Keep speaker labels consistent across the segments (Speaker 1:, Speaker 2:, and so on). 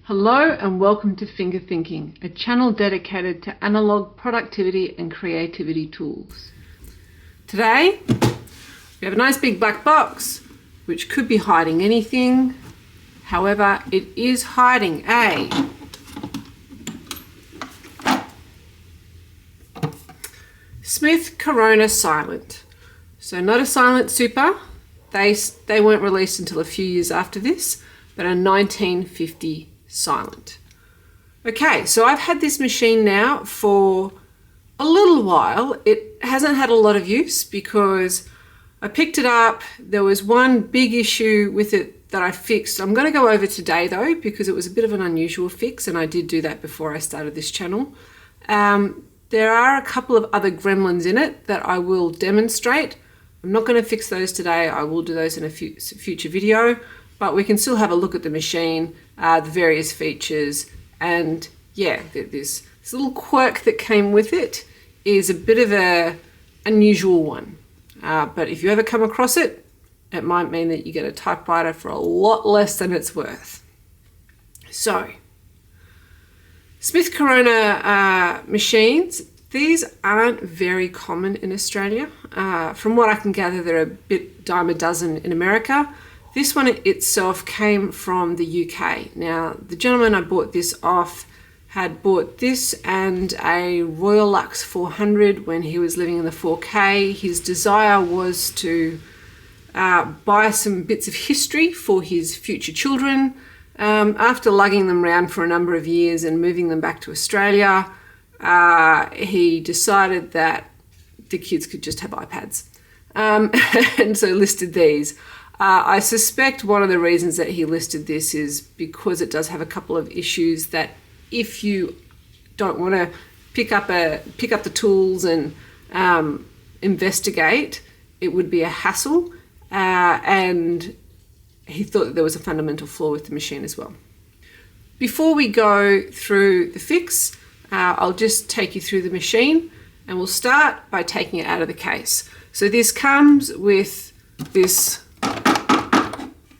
Speaker 1: Hello and welcome to Finger Thinking, a channel dedicated to analog productivity and creativity tools. Today, we have a nice big black box, which could be hiding anything. However, it is hiding a Smith Corona Silent. So not a Silent Super. They weren't released until a few years after this, but a 1950 Silent. Okay, so I've had this machine now for a little while. It hasn't had a lot of use because I picked it up. There was one big issue with it that I fixed. I'm going to go over today though, because it was a bit of an unusual fix, and I did do that before I started this channel. There are a couple of other gremlins in it that I will demonstrate. I'm not going to fix those today. I will do those in a future video, but we can still have a look at the machine, the various features, and yeah, this little quirk that came with it is a bit of an unusual one. But if you ever come across it, it might mean that you get a typewriter for a lot less than it's worth. So, Smith Corona machines, these aren't very common in Australia. From what I can gather, they're a bit dime a dozen in America. This one itself came from the UK. Now, the gentleman I bought this off had bought this and a Royal Lux 400 when he was living in the 4K. His desire was to buy some bits of history for his future children. After lugging them around for a number of years and moving them back to Australia, he decided that the kids could just have iPads. And so listed these. I suspect one of the reasons that he listed this is because it does have a couple of issues that if you don't want to pick up the tools and investigate, it would be a hassle. And he thought that there was a fundamental flaw with the machine as well. Before we go through the fix, I'll just take you through the machine, and we'll start by taking it out of the case. So this comes with this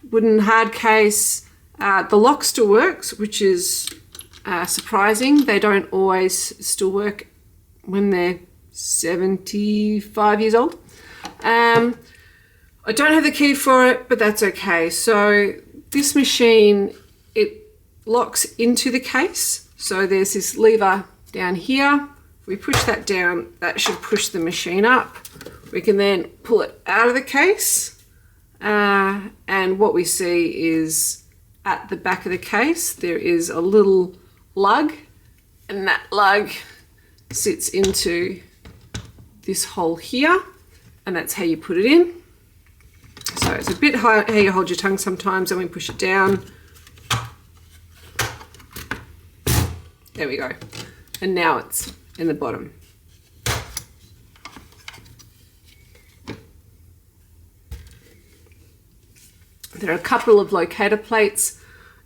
Speaker 1: wooden hard case. The lock still works, which is surprising. They don't always still work when they're 75 years old. I don't have the key for it, but that's okay. So this machine, it locks into the case. So there's this lever down here. If we push that down, that should push the machine up. We can then pull it out of the case. And what we see is at the back of the case, there is a little lug, and that lug sits into this hole here, and that's how you put it in. So it's a bit high how you hold your tongue sometimes, and we push it down. There we go. And now it's in the bottom. There are a couple of locator plates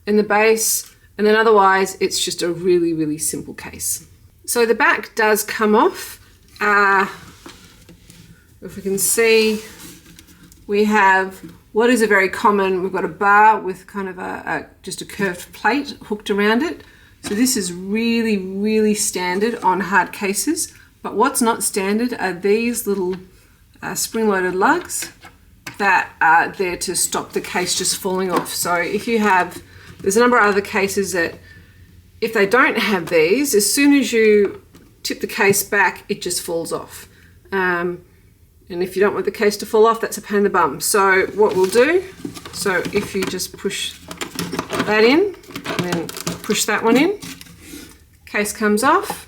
Speaker 1: in the base, and then otherwise it's just a really, really simple case. So the back does come off. If we can see, we have what is a very common, we've got a bar with kind of just a curved plate hooked around it. So this is really, really standard on hard cases, but what's not standard are these little spring-loaded lugs that are there to stop the case just falling off. So if you have, there's a number of other cases that if they don't have these, as soon as you tip the case back, it just falls off. And if you don't want the case to fall off, that's a pain in the bum. So what we'll do, so if you just push that in, and then push that one in, case comes off,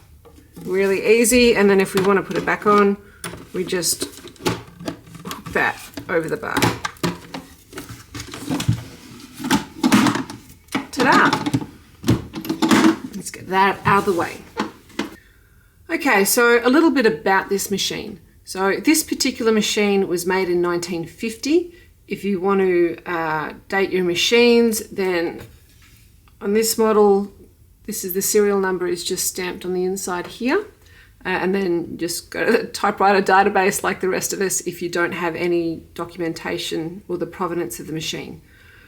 Speaker 1: really easy. And then if we want to put it back on, we just hook that over the bar. Ta-da! Let's get that out of the way. Okay, so a little bit about this machine. So this particular machine was made in 1950. If you want to date your machines, then on this model, this is the serial number is just stamped on the inside here. And then just go to the typewriter database like the rest of us if you don't have any documentation or the provenance of the machine.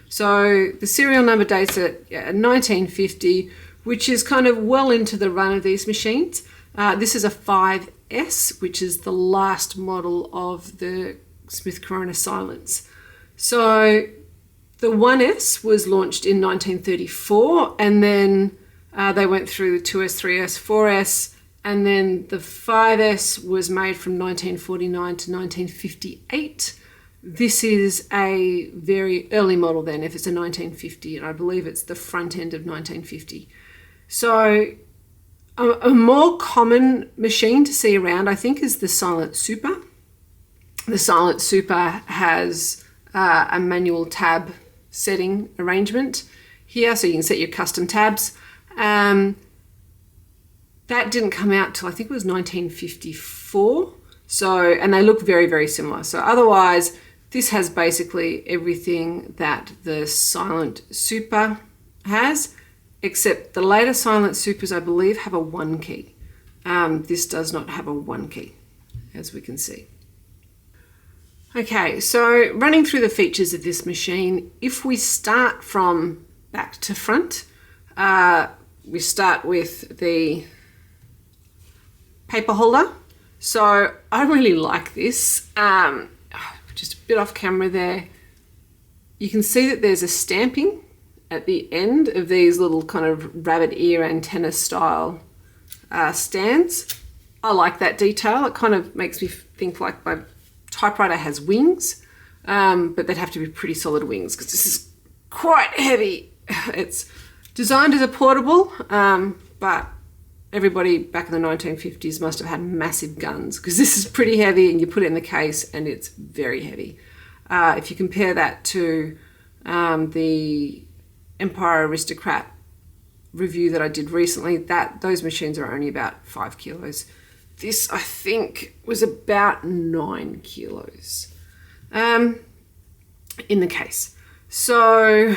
Speaker 1: So the serial number dates at 1950, which is kind of well into the run of these machines. This is a 5S, which is the last model of the Smith Corona Silents. So the 1S was launched in 1934, and then they went through the 2S, 3S, 4S, and then the 5S was made from 1949 to 1958. This is a very early model then, if it's a 1950, and I believe it's the front end of 1950. So a more common machine to see around, I think, is the Silent Super. The Silent Super has a manual tab setting arrangement here, so you can set your custom tabs. That didn't come out till I think it was 1954. So, and they look very, very similar. So otherwise, this has basically everything that the Silent Super has, except the later Silent Supers, I believe, have a 1 key. This does not have a 1 key, as we can see. Okay, so running through the features of this machine, if we start from back to front, we start with the paper holder. So I really like this. Just a bit off camera there. You can see that there's a stamping at the end of these little kind of rabbit ear antenna style stands. I like that detail. It kind of makes me think like my typewriter has wings, but they'd have to be pretty solid wings because this is quite heavy. It's designed as a portable, but everybody back in the 1950s must have had massive guns because this is pretty heavy, and you put it in the case and it's very heavy. If you compare that to the Empire Aristocrat review that I did recently, those machines are only about 5 kilos. This, I think, was about 9 kilos in the case. So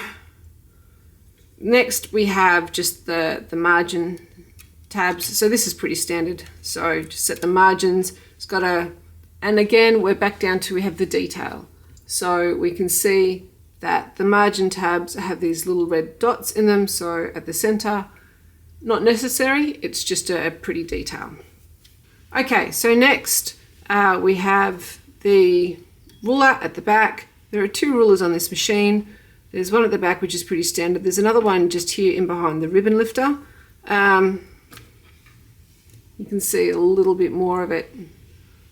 Speaker 1: next we have just the margin tabs. So this is pretty standard. So just set the margins. It's got and again, we're back down to, we have the detail. So we can see that the margin tabs have these little red dots in them. So at the center, not necessary. It's just a pretty detail. Okay, so next we have the ruler at the back. There are 2 rulers on this machine. There's one at the back, which is pretty standard. There's another one just here in behind the ribbon lifter. You can see a little bit more of it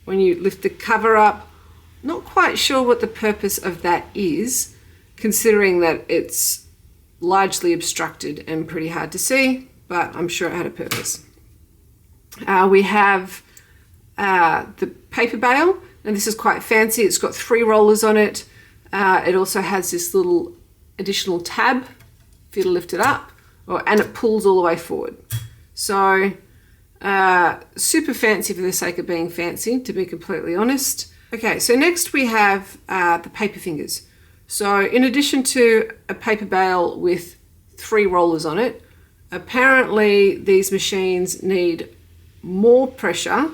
Speaker 1: when you lift the cover up. Not quite sure what the purpose of that is, considering that it's largely obstructed and pretty hard to see, but I'm sure it had a purpose. We have the paper bale, and this is quite fancy. It's got 3 rollers on it. It also has this little additional tab for you to lift it up, and it pulls all the way forward. So super fancy for the sake of being fancy, to be completely honest. Okay, so next we have the paper fingers. So in addition to a paper bale with 3 rollers on it, apparently these machines need more pressure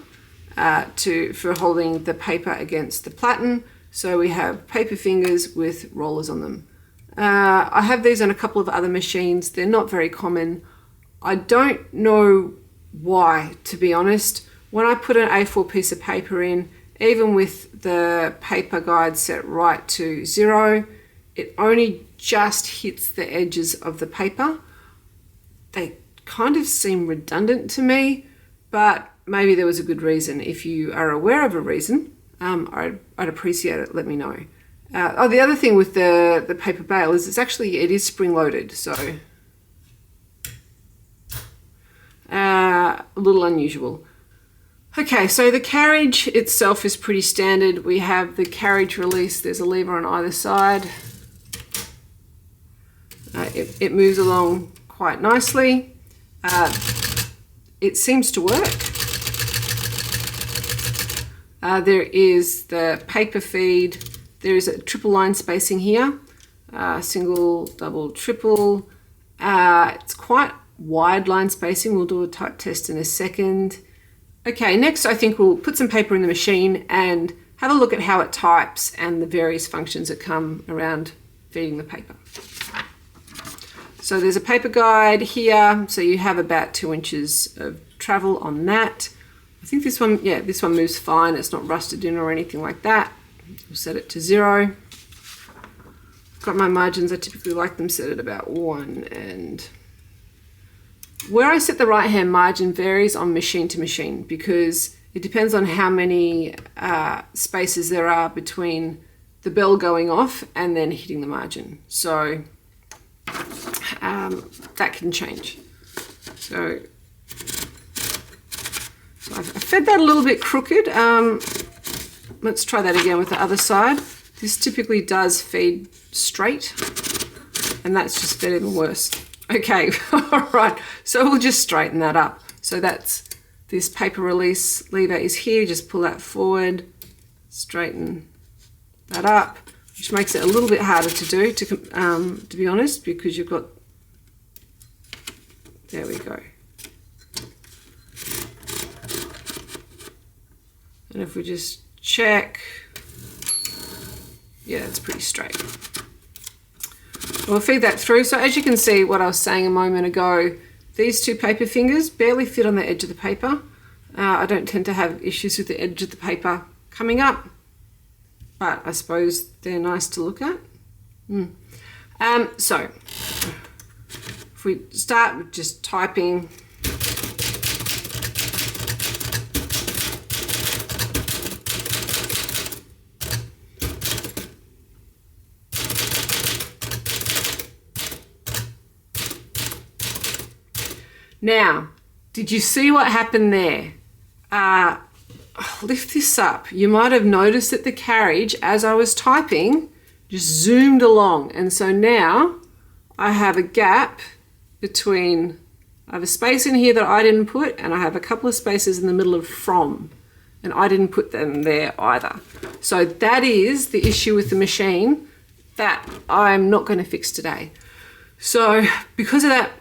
Speaker 1: for holding the paper against the platen. So we have paper fingers with rollers on them. I have these on a couple of other machines. They're not very common. I don't know why, to be honest. When I put an A4 piece of paper in, even with the paper guide set right to 0, it only just hits the edges of the paper. They kind of seem redundant to me, but maybe there was a good reason. If you are aware of a reason, I'd appreciate it. Let me know. The other thing with the paper bale is it is spring-loaded, so a little unusual. Okay, so the carriage itself is pretty standard. We have the carriage release. There's a lever on either side. It moves along quite nicely. It seems to work. There is the paper feed. There is a triple line spacing here. Single, double, triple. It's quite wide line spacing. We'll do a type test in a second. Okay, next I think we'll put some paper in the machine and have a look at how it types and the various functions that come around feeding the paper. So there's a paper guide here. So you have about 2 inches of travel on that. I think this one, yeah, this one moves fine. It's not rusted in or anything like that. We'll set it to 0. Got my margins. I typically like them set at about 1, and where I set the right hand margin varies on machine to machine because it depends on how many spaces there are between the bell going off and then hitting the margin. So that can change. So I fed that a little bit crooked. Let's try that again with the other side. This typically does feed straight, and that's just fed even worse. Okay, all right, so we'll just straighten that up. So that's this paper release lever is here. Just pull that forward, straighten that up, which makes it a little bit harder to do, to be honest, because you've got, there we go. And if we just check, yeah, it's pretty straight. We'll feed that through. So as you can see, what I was saying a moment ago, these 2 paper fingers barely fit on the edge of the paper. I don't tend to have issues with the edge of the paper coming up, but I suppose they're nice to look at. So if we start with just typing, now, did you see what happened there? Lift this up. You might have noticed that the carriage, as I was typing, just zoomed along. And so now I have a gap between, I have a space in here that I didn't put, and I have a couple of spaces in the middle of from, and I didn't put them there either. So that is the issue with the machine that I'm not going to fix today. So because of that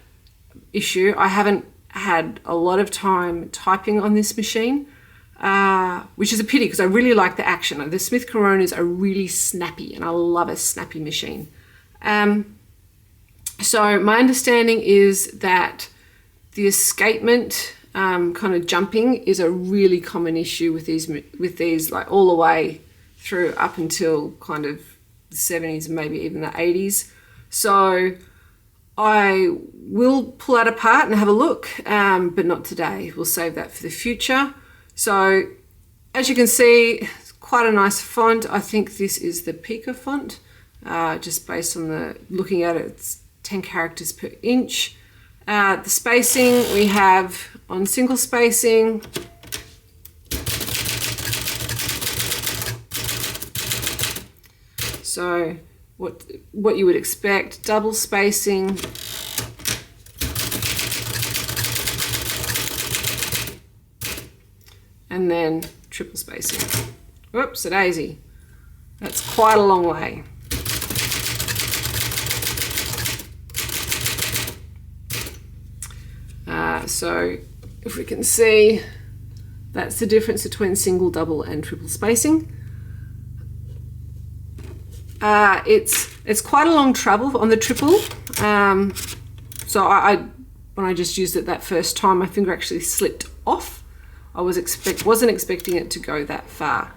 Speaker 1: issue, I haven't had a lot of time typing on this machine, which is a pity because I really like the action. The Smith Coronas are really snappy, and I love a snappy machine. So my understanding is that the escapement kind of jumping is a really common issue with these like all the way through up until kind of the 70s and maybe even the 80s. So I will pull that apart and have a look, but not today. We'll save that for the future. So as you can see, it's quite a nice font. I think this is the Pica font, just based on looking at it, it's 10 characters per inch. The spacing we have on single spacing. So what you would expect, double spacing. And then triple spacing. Whoops, a daisy. That's quite a long way. So if we can see, that's the difference between single, double, and triple spacing. It's quite a long travel on the triple. So when I just used it that first time, my finger actually slipped off. I wasn't expecting it to go that far.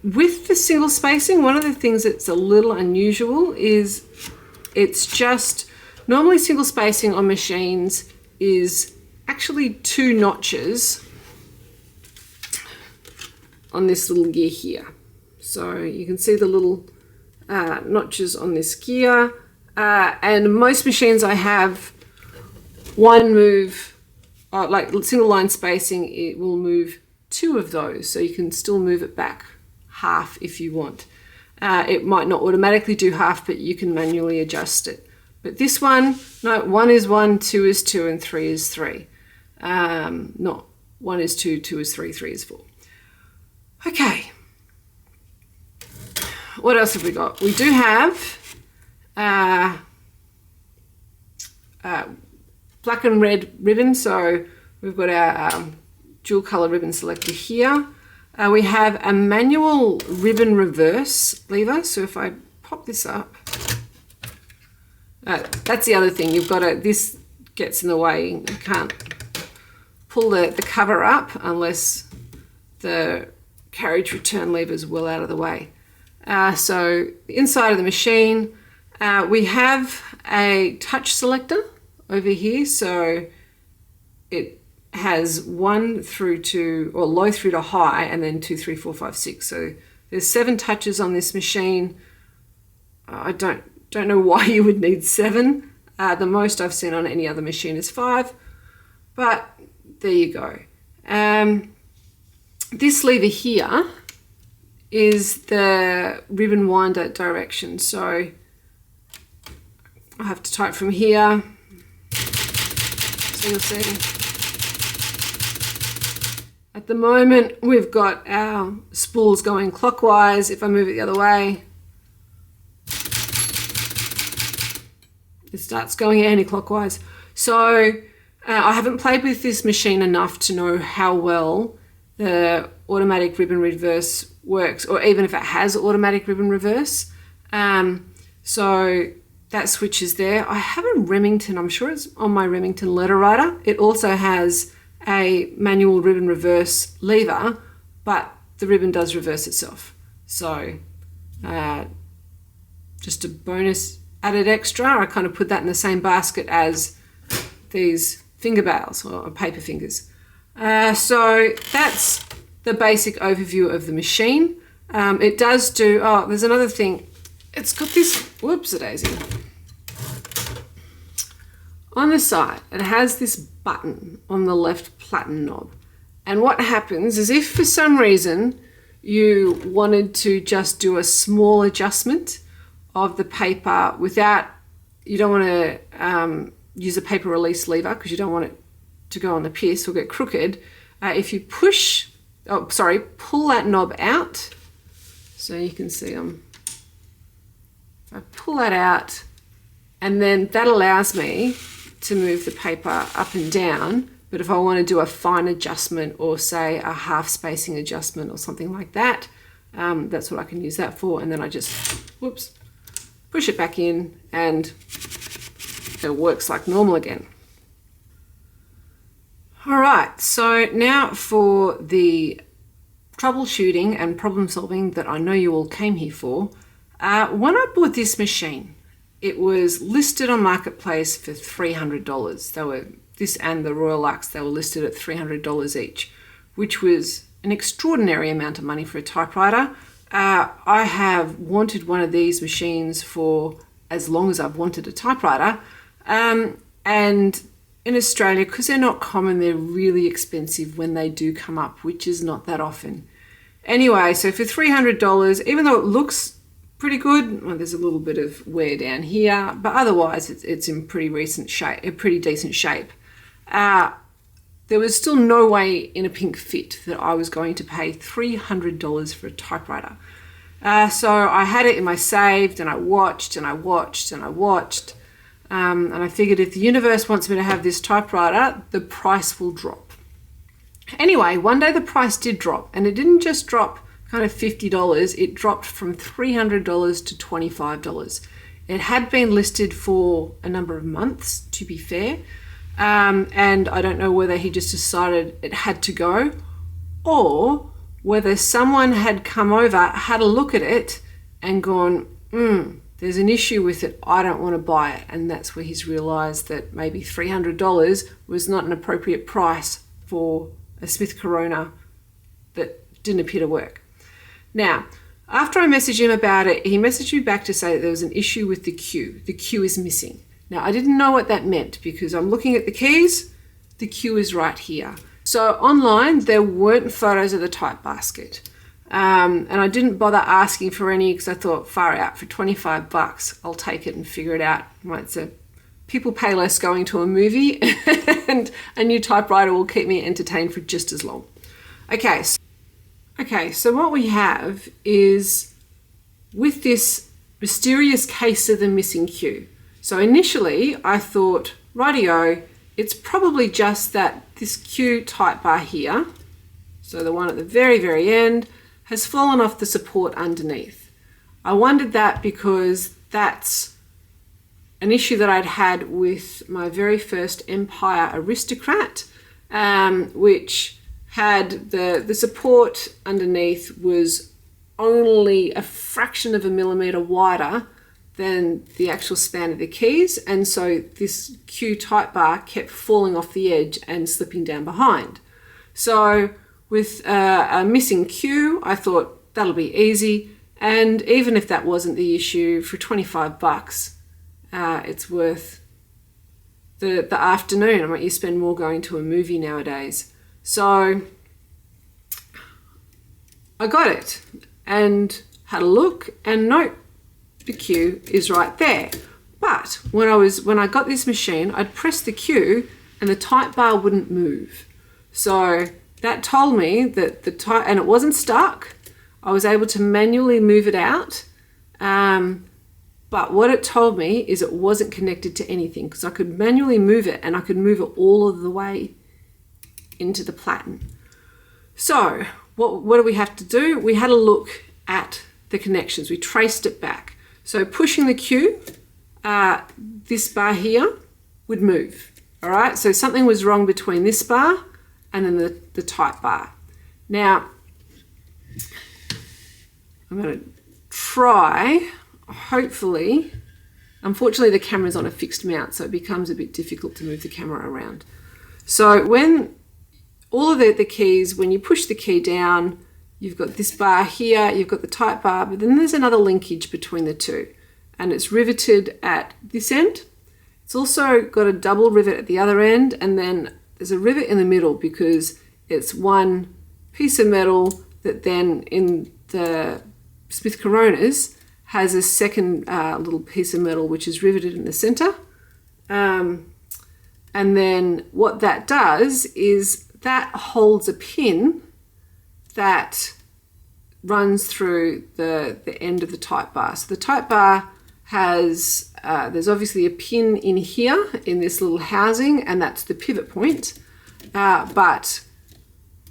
Speaker 1: With the single spacing, one of the things that's a little unusual is it's just, normally single spacing on machines is actually 2 notches on this little gear here. So you can see the little notches on this gear. And most machines I have one move, like single line spacing, it will move 2 of those. So you can still move it back half if you want. It might not automatically do half, but you can manually adjust it. But this one, no, 1 is 1, 2 is 2, and 3 is 3. Not 1 is 2, 2 is 3, 3 is 4. Okay. What else have we got? We do have black and red ribbon. So we've got our dual color ribbon selector here. We have a manual ribbon reverse lever. So if I pop this up, That's the other thing. You've got to, this gets in the way. You can't pull the cover up unless the carriage return lever is well out of the way. So the inside of the machine, we have a touch selector over here. So it has 1 through to, or low through to high, and then 2, 3, 4, 5, 6. So there's 7 touches on this machine. I don't know why you would need 7. The most I've seen on any other machine is 5, but there you go. This lever here is the ribbon winder direction. So I have to type from here. So you'll see. At the moment, we've got our spools going clockwise. If I move it the other way, it starts going anti-clockwise. So I haven't played with this machine enough to know how well the automatic ribbon reverse works, or even if it has automatic ribbon reverse. So that switch is there. I have a Remington, I'm sure it's on my Remington letter writer. It also has a manual ribbon reverse lever, but the ribbon does reverse itself. So just a bonus added extra. I kind of put that in the same basket as these finger bails or paper fingers. So that's the basic overview of the machine. It does do, oh, there's another thing. It's got this, whoops-a-daisy. On the side, it has this button on the left platen knob. And what happens is if for some reason you wanted to just do a small adjustment of the paper without, you don't want to use a paper release lever because you don't want it to go on the piss or get crooked. If you pull that knob out, so you can see if I pull that out, and then that allows me to move the paper up and down. But if I want to do a fine adjustment or say a half spacing adjustment or something like that, that's what I can use that for. And then I just, whoops, push it back in and it works like normal again. All right, so now for the troubleshooting and problem solving that I know you all came here for. When I bought this machine, it was listed on Marketplace for $300. They were, this and the Royal Lux, they were listed at $300 each, which was an extraordinary amount of money for a typewriter. I have wanted one of these machines for as long as I've wanted a typewriter. And in Australia, because they're not common, they're really expensive when they do come up, which is not that often. Anyway, so for $300, even though it looks pretty good, well, there's a little bit of wear down here, but otherwise it's in pretty decent shape. There was still no way in a pink fit that I was going to pay $300 for a typewriter. So I had it in my saved, and I watched and I watched and I watched. And I figured if the universe wants me to have this typewriter, the price will drop. Anyway, one day the price did drop, and it didn't just drop kind of $50, it dropped from $300 to $25. It had been listed for a number of months, to be fair, and I don't know whether he just decided it had to go, or whether someone had come over, had a look at it, and gone, there's an issue with it, I don't want to buy it. And that's where he's realised that maybe $300 was not an appropriate price for a Smith Corona that didn't appear to work. Now, after I messaged him about it, he messaged me back to say that there was an issue with the queue. The queue is missing. Now, I didn't know what that meant because I'm looking at the keys, the queue is right here. So online, there weren't photos of the type basket. And I didn't bother asking for any because I thought, far out, for $25, I'll take it and figure it out. So people pay less going to a movie and a new typewriter will keep me entertained for just as long. Okay, so what we have is with this mysterious case of the missing queue. So initially I thought, rightio, it's probably just that this queue type bar here, so the one at the very, very end, has fallen off the support underneath. I wondered that because that's an issue that I'd had with my very first Empire Aristocrat, which had the support underneath was only a fraction of a millimeter wider than the actual span of the keys, and so this Q type bar kept falling off the edge and slipping down behind. So with a missing Q, I thought that'll be easy, and even if that wasn't the issue, for 25 bucks, it's worth the afternoon. I mean, you spend more going to a movie nowadays. So I got it and had a look, and nope, the Q is right there. But when I got this machine, I'd press the Q and the type bar wouldn't move. So that told me that and it wasn't stuck. I was able to manually move it out. But what it told me is it wasn't connected to anything, because I could manually move it and I could move it all of the way into the platen. So what do we have to do? We had a look at the connections. We traced it back. So pushing the Q, this bar here would move. All right, so something was wrong between this bar and then the type bar. Now, I'm going to try, hopefully, unfortunately the camera's on a fixed mount, so it becomes a bit difficult to move the camera around. So when all of the keys, when you push the key down, you've got this bar here, you've got the type bar, but then there's another linkage between the two, and it's riveted at this end. It's also got a double rivet at the other end, and then there's a rivet in the middle because it's one piece of metal that then in the Smith Coronas has a second little piece of metal which is riveted in the center. And then what that does is that holds a pin that runs through the end of the type bar. So the type bar has, there's obviously a pin in here in this little housing, and that's the pivot point. But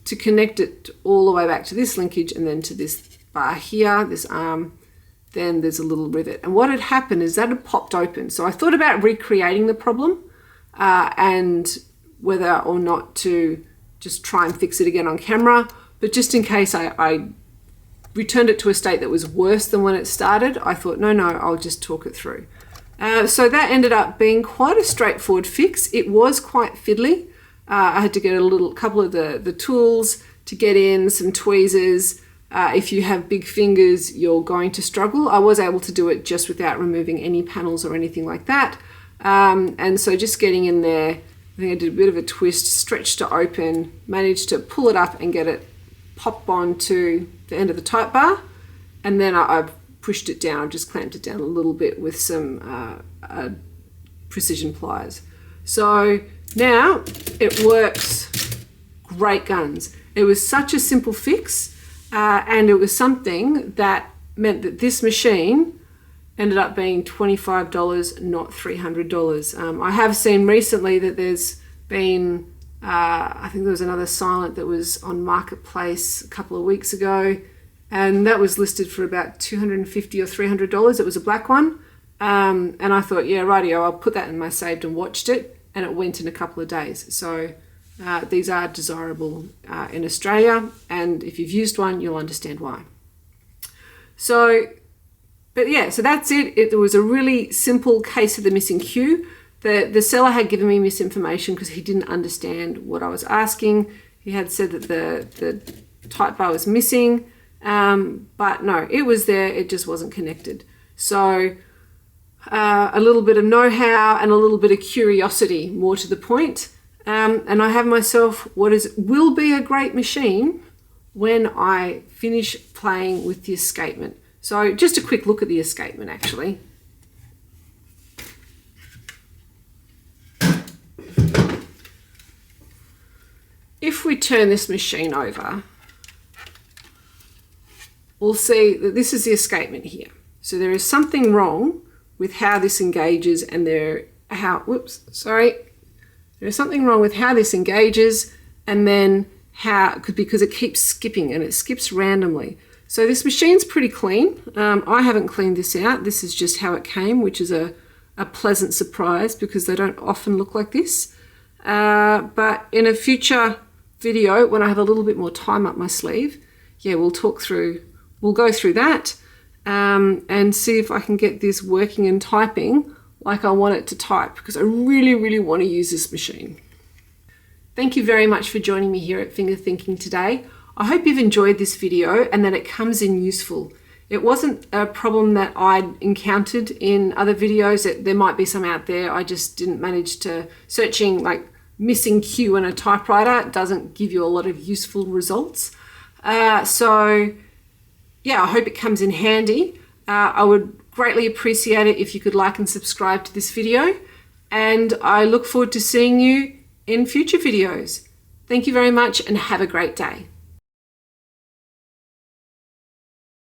Speaker 1: to connect it all the way back to this linkage and then to this bar here, this arm, then there's a little rivet. And what had happened is that had popped open. So I thought about recreating the problem and whether or not to just try and fix it again on camera. But just in case I returned it to a state that was worse than when it started, I thought, no, I'll just talk it through. So that ended up being quite a straightforward fix. It was quite fiddly. I had to get a couple of the tools to get in, some tweezers. If you have big fingers, you're going to struggle. I was able to do it just without removing any panels or anything like that. And so just getting in there, I think I did a bit of a twist, stretch to open, managed to pull it up and get it pop onto the end of the type bar, and then I've pushed it down. I've just clamped it down a little bit with some precision pliers. So now it works great guns. It was such a simple fix, and it was something that meant that this machine ended up being $25, not $300. I have seen recently that there's been I think there was another Silent that was on Marketplace a couple of weeks ago, and that was listed for about $250 or $300. It was a black one. And I thought, yeah, rightio, I'll put that in my saved and watched it, and it went in a couple of days. So these are desirable in Australia, and if you've used one, you'll understand why. So, but yeah, so that's it. It was a really simple case of the missing Q. The seller had given me misinformation because he didn't understand what I was asking. He had said that the type bar was missing, but no, it was there, it just wasn't connected. So a little bit of know-how and a little bit of curiosity, more to the point. And I have myself what will be a great machine when I finish playing with the escapement. So just a quick look at the escapement actually. If we turn this machine over, we'll see that this is the escapement here. So there is something wrong with how this engages, and there is something wrong with how this engages, and then because it keeps skipping and it skips randomly. So this machine's pretty clean. I haven't cleaned this out. This is just how it came, which is a a pleasant surprise because they don't often look like this. But in a future video, when I have a little bit more time up my sleeve, yeah, we'll go through that and see if I can get this working and typing like I want it to type, because I really, really want to use this machine. Thank you very much for joining me here at Finger Thinking today. I hope you've enjoyed this video and that it comes in useful. It wasn't a problem that I'd encountered in other videos. There might be some out there. I just didn't manage to. Searching like missing Q in a typewriter doesn't give you a lot of useful results. So yeah, I hope it comes in handy. I would greatly appreciate it if you could like and subscribe to this video, and I look forward to seeing you in future videos. Thank you very much and have a great day.